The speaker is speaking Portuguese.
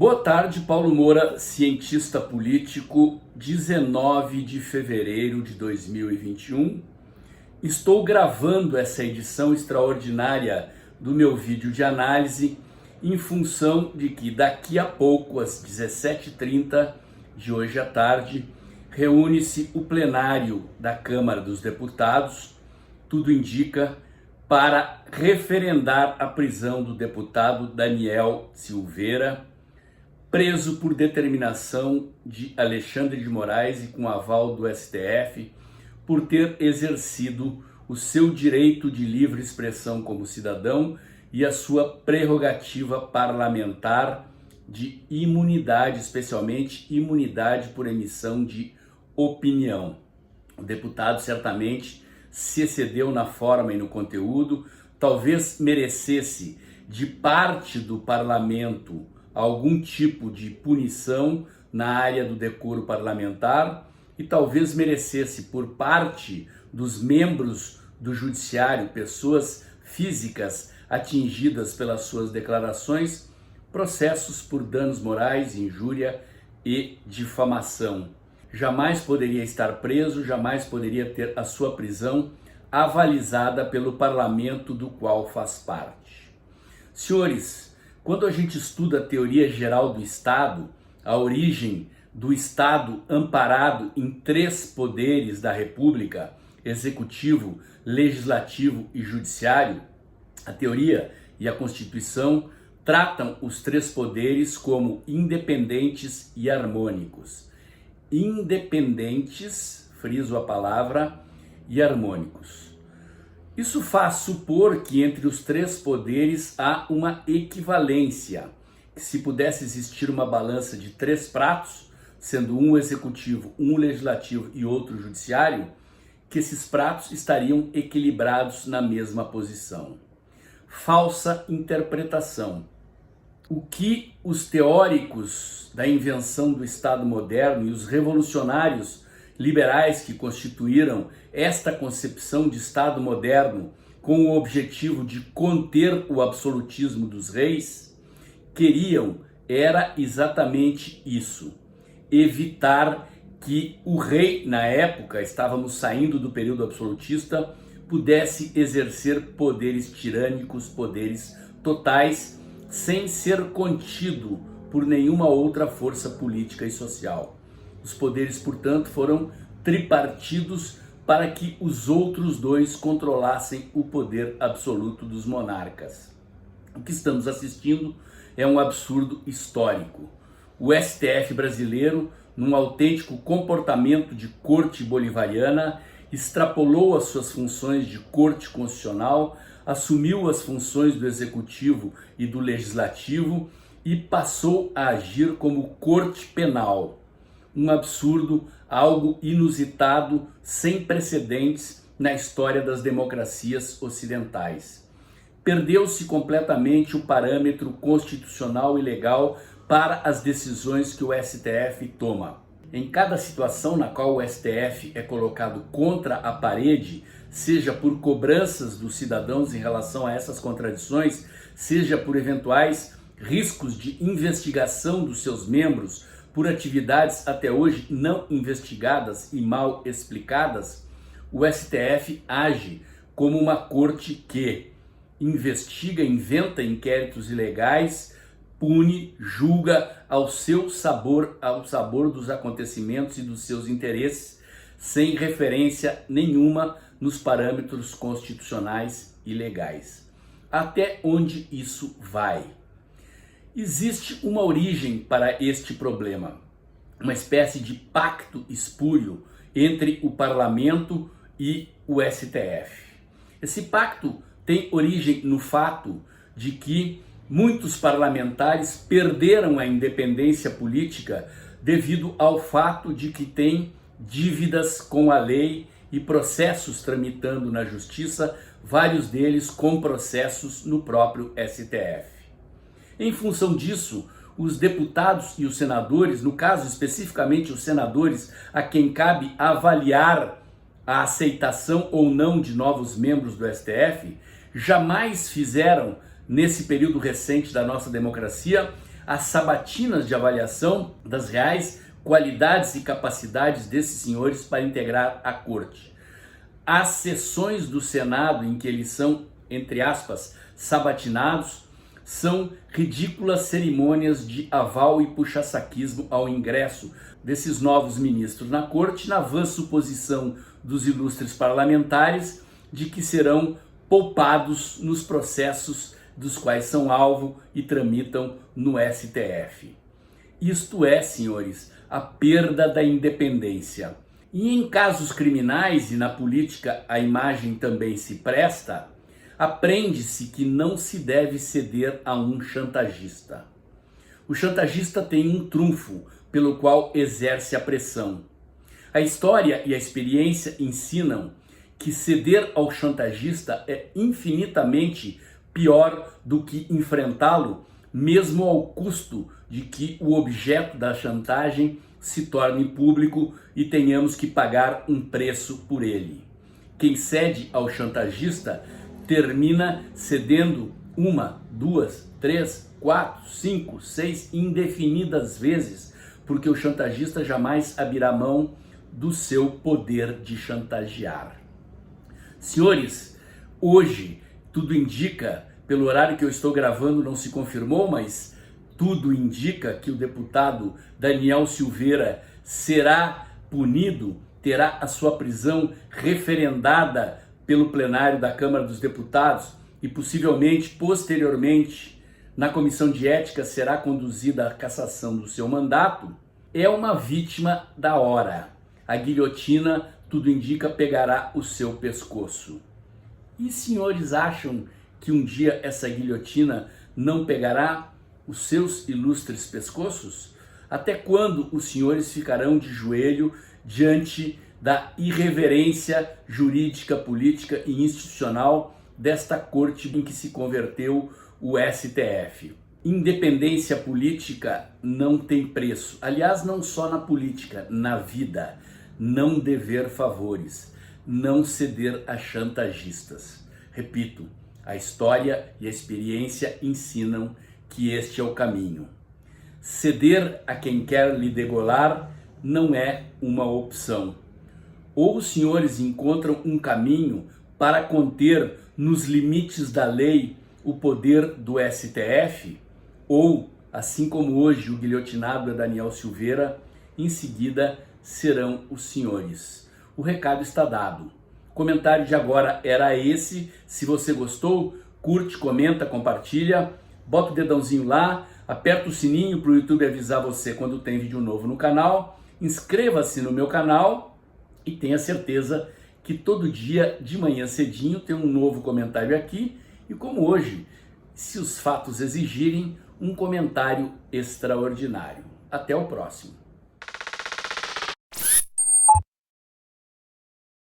Boa tarde, Paulo Moura, cientista político, 19 de fevereiro de 2021. Estou gravando essa edição extraordinária do meu vídeo de análise em função de que daqui a pouco, às 17h30 de hoje à tarde, reúne-se o plenário da Câmara dos Deputados, tudo indica, para referendar a prisão do deputado Daniel Silveira, preso por determinação de Alexandre de Moraes e com aval do STF, por ter exercido o seu direito de livre expressão como cidadão e a sua prerrogativa parlamentar de imunidade, especialmente imunidade por emissão de opinião. O deputado certamente se excedeu na forma e no conteúdo, talvez merecesse de parte do parlamento algum tipo de punição na área do decoro parlamentar e talvez merecesse por parte dos membros do judiciário, pessoas físicas atingidas pelas suas declarações, processos por danos morais, injúria e difamação. Jamais poderia estar preso, jamais poderia ter a sua prisão avalizada pelo parlamento do qual faz parte. Senhores, quando a gente estuda a teoria geral do Estado, a origem do Estado amparado em 3 poderes da República, executivo, legislativo e judiciário, a teoria e a Constituição tratam os 3 poderes como independentes e harmônicos. Independentes, friso a palavra, e harmônicos. Isso faz supor que entre os 3 poderes há uma equivalência, que se pudesse existir uma balança de 3 pratos, sendo um executivo, um legislativo e outro judiciário, que esses pratos estariam equilibrados na mesma posição. Falsa interpretação. O que os teóricos da invenção do Estado moderno e os revolucionários liberais que constituíram esta concepção de Estado moderno com o objetivo de conter o absolutismo dos reis, queriam era exatamente isso: evitar que o rei, na época, estávamos saindo do período absolutista, pudesse exercer poderes tirânicos, poderes totais, sem ser contido por nenhuma outra força política e social. Os poderes, portanto, foram tripartidos para que os outros 2 controlassem o poder absoluto dos monarcas. O que estamos assistindo é um absurdo histórico. O STF brasileiro, num autêntico comportamento de corte bolivariana, extrapolou as suas funções de corte constitucional, assumiu as funções do executivo e do legislativo e passou a agir como corte penal. Um absurdo, algo inusitado, sem precedentes na história das democracias ocidentais. Perdeu-se completamente o parâmetro constitucional e legal para as decisões que o STF toma. Em cada situação na qual o STF é colocado contra a parede, seja por cobranças dos cidadãos em relação a essas contradições, seja por eventuais riscos de investigação dos seus membros por atividades até hoje não investigadas e mal explicadas, o STF age como uma corte que investiga, inventa inquéritos ilegais, pune, julga ao seu sabor, ao sabor dos acontecimentos e dos seus interesses, sem referência nenhuma nos parâmetros constitucionais e legais. Até onde isso vai? Existe uma origem para este problema, uma espécie de pacto espúrio entre o parlamento e o STF. Esse pacto tem origem no fato de que muitos parlamentares perderam a independência política devido ao fato de que têm dívidas com a lei e processos tramitando na justiça, vários deles com processos no próprio STF. Em função disso, os deputados e os senadores, no caso especificamente os senadores, a quem cabe avaliar a aceitação ou não de novos membros do STF, jamais fizeram, nesse período recente da nossa democracia, às sabatinas de avaliação das reais qualidades e capacidades desses senhores para integrar a corte. As sessões do Senado em que eles são, entre aspas, sabatinados, são ridículas cerimônias de aval e puxa-saquismo ao ingresso desses novos ministros na corte, na vã suposição dos ilustres parlamentares de que serão poupados nos processos dos quais são alvo e tramitam no STF. Isto é, senhores, a perda da independência. E em casos criminais, e na política a imagem também se presta, aprende-se que não se deve ceder a um chantagista. O chantagista tem um trunfo pelo qual exerce a pressão. A história e a experiência ensinam que ceder ao chantagista é infinitamente pior do que enfrentá-lo, mesmo ao custo de que o objeto da chantagem se torne público e tenhamos que pagar um preço por ele. Quem cede ao chantagista termina cedendo 1, 2, 3, 4, 5, 6 indefinidas vezes, porque o chantagista jamais abrirá mão do seu poder de chantagear. Senhores, hoje tudo indica, pelo horário que eu estou gravando não se confirmou, mas tudo indica que o deputado Daniel Silveira será punido, terá a sua prisão referendada pelo plenário da Câmara dos Deputados e possivelmente, posteriormente, na Comissão de Ética será conduzida a cassação do seu mandato. É uma vítima da hora. A guilhotina, tudo indica, pegará o seu pescoço. E senhores acham que um dia essa guilhotina não pegará os seus ilustres pescoços? Até quando os senhores ficarão de joelho diante da irreverência jurídica, política e institucional desta corte em que se converteu o STF? Independência política não tem preço. Aliás, não só na política, na vida. Não dever favores, não ceder a chantagistas. Repito, a história e a experiência ensinam que este é o caminho. Ceder a quem quer lhe degolar não é uma opção. Ou os senhores encontram um caminho para conter nos limites da lei o poder do STF, ou, assim como hoje o guilhotinado é Daniel Silveira, em seguida serão os senhores. O recado está dado. O comentário de agora era esse. Se você gostou, curte, comenta, compartilha, bota o dedãozinho lá, aperta o sininho para o YouTube avisar você quando tem vídeo novo no canal, inscreva-se no meu canal e tenha certeza que todo dia de manhã cedinho tem um novo comentário aqui e, como hoje, se os fatos exigirem, um comentário extraordinário. Até o próximo.